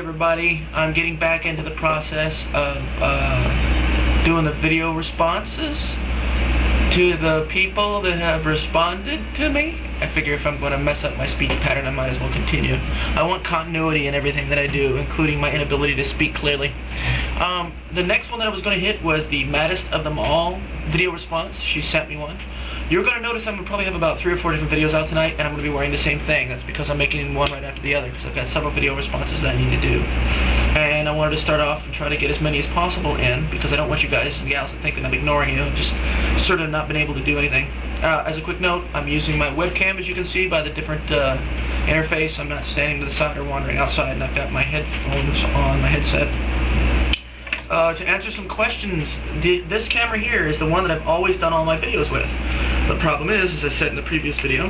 everybody. I'm getting back into the process of doing the video responses to the people that have responded to me. I figure if I'm going to mess up my speech pattern, I might as well continue. I want continuity in everything that I do, including my inability to speak clearly. The next one that I was going to hit was the Maddest of them all video response. She sent me one. You're going to notice I'm going to probably have about 3 or 4 different videos out tonight, and I'm going to be wearing the same thing. That's because I'm making one right after the other, because I've got several video responses that I need to do. And I wanted to start off and try to get as many as possible in, because I don't want you guys and gals to think that I'm ignoring you, just sort of not been able to do anything. As a quick note, I'm using my webcam, as you can see, by the different interface. I'm not standing to the side or wandering outside, and I've got my headphones on, my headset. To answer some questions, this camera here is the one that I've always done all my videos with. The problem is, as I said in the previous video,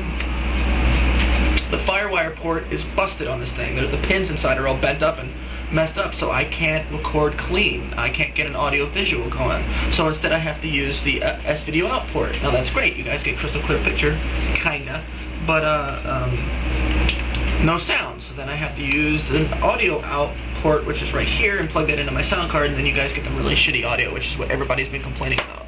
the FireWire port is busted on this thing. The pins inside are all bent up and messed up, so I can't record clean. I can't get an audio visual going. So instead I have to use the S-Video out port. Now that's great, you guys get crystal clear picture, kinda, but no sound. So then I have to use an audio out port, which is right here, and plug that into my sound card, and then you guys get the really shitty audio, which is what everybody's been complaining about.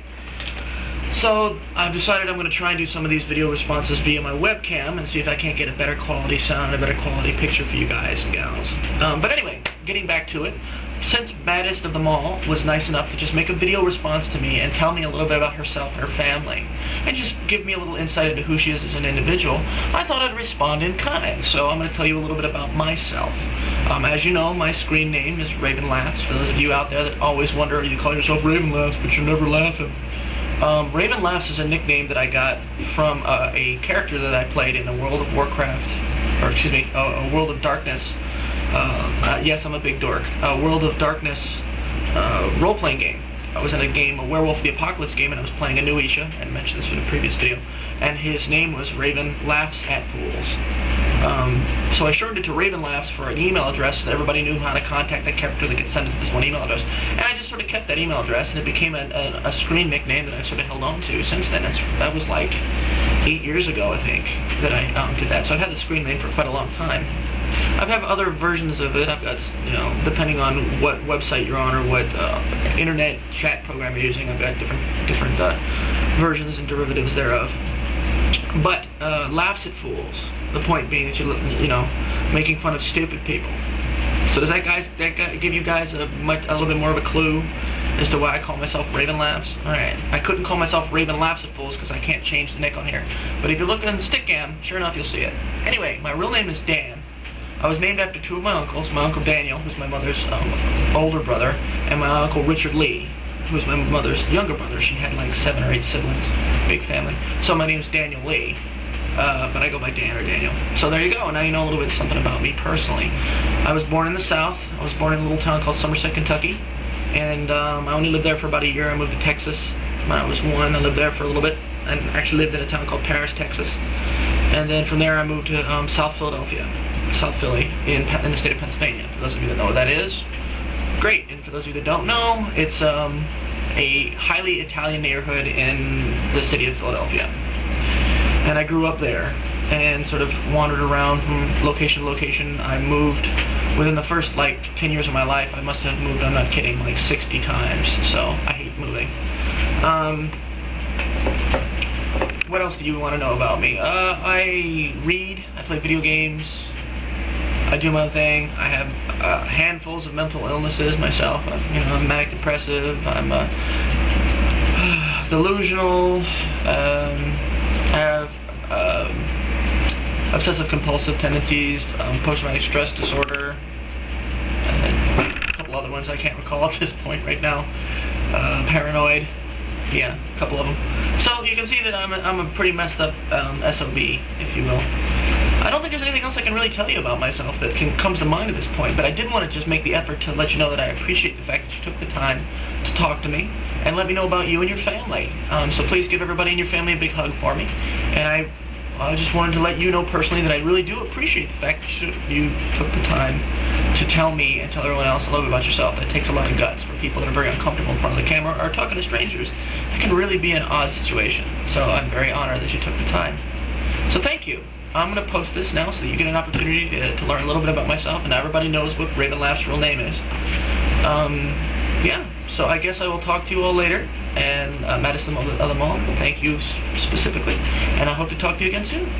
So I've decided I'm going to try and do some of these video responses via my webcam and see if I can't get a better quality sound, a better quality picture for you guys and gals. But anyway, getting back to it, since Maddest of them all was nice enough to just make a video response to me and tell me a little bit about herself and her family, and just give me a little insight into who she is as an individual, I thought I'd respond in kind. So I'm going to tell you a little bit about myself. As you know, my screen name is Ravenlaughs. For those of you out there that always wonder, you call yourself Ravenlaughs, but you're never laughing. Ravenlaughs is a nickname that I got from a character that I played in a World of Warcraft, or excuse me, a World of Darkness. Yes, I'm a big dork. A World of Darkness role-playing game. I was in a game, a Werewolf the Apocalypse game, and I was playing a Nuisha. I mentioned this in a previous video. And his name was Raven Laughs at Fools. So I shortened it to Ravenlaughs for an email address so that everybody knew how to contact that character that gets sent it to this one email address. And I just sort of kept that email address, and it became a screen nickname that I've sort of held on to since then. That was like 8 years ago, I think, that I did that. So I've had the screen name for quite a long time. I've had other versions of it. I've got, you know, depending on what website you're on or what internet chat program you're using, I've got different versions and derivatives thereof. But laughs at fools. The point being that you know, making fun of stupid people. So does that give you guys a little bit more of a clue as to why I call myself Ravenlaughs? Alright, I couldn't call myself Ravenlaughs at Fools because I can't change the nick on here. But if you look on the stickcam, sure enough you'll see it. Anyway, my real name is Dan. I was named after 2 of my uncles, my Uncle Daniel, who's my mother's older brother, and my Uncle Richard Lee, who was my mother's younger brother. She had like 7 or 8 siblings, big family. So my name's Daniel Lee, but I go by Dan or Daniel. So there you go, now you know a little bit something about me personally. I was born in the South. I was born in a little town called Somerset, Kentucky, and I only lived there for about a year. I moved to Texas when I was 1. I lived there for a little bit, and actually lived in a town called Paris, Texas. And then from there I moved to South Philadelphia. South Philly in the state of Pennsylvania. For those of you that know what that is, great. And for those of you that don't know, it's a highly Italian neighborhood in the city of Philadelphia. And I grew up there and sort of wandered around from location to location. I moved within the first like 10 years of my life. I must have moved, I'm not kidding, like 60 times. So I hate moving. What else do you want to know about me? I read, I play video games, I do my own thing. I have handfuls of mental illnesses myself. I'm manic depressive. I'm delusional. I have obsessive compulsive tendencies, post-traumatic stress disorder, a couple other ones I can't recall at this point right now. Paranoid. Yeah, a couple of them. So you can see that I'm a pretty messed up SOB, if you will. I don't think there's anything else I can really tell you about myself that comes to mind at this point, but I did want to just make the effort to let you know that I appreciate the fact that you took the time to talk to me and let me know about you and your family. So please give everybody in your family a big hug for me. And I just wanted to let you know personally that I really do appreciate the fact that you took the time to tell me and tell everyone else a little bit about yourself. That takes a lot of guts for people that are very uncomfortable in front of the camera or talking to strangers. It can really be an odd situation. So I'm very honored that you took the time. So thank you. I'm going to post this now so that you get an opportunity to learn a little bit about myself, and everybody knows what Ravenlaughs' real name is. Yeah, so I guess I will talk to you all later, and Maddest, thank you specifically, and I hope to talk to you again soon.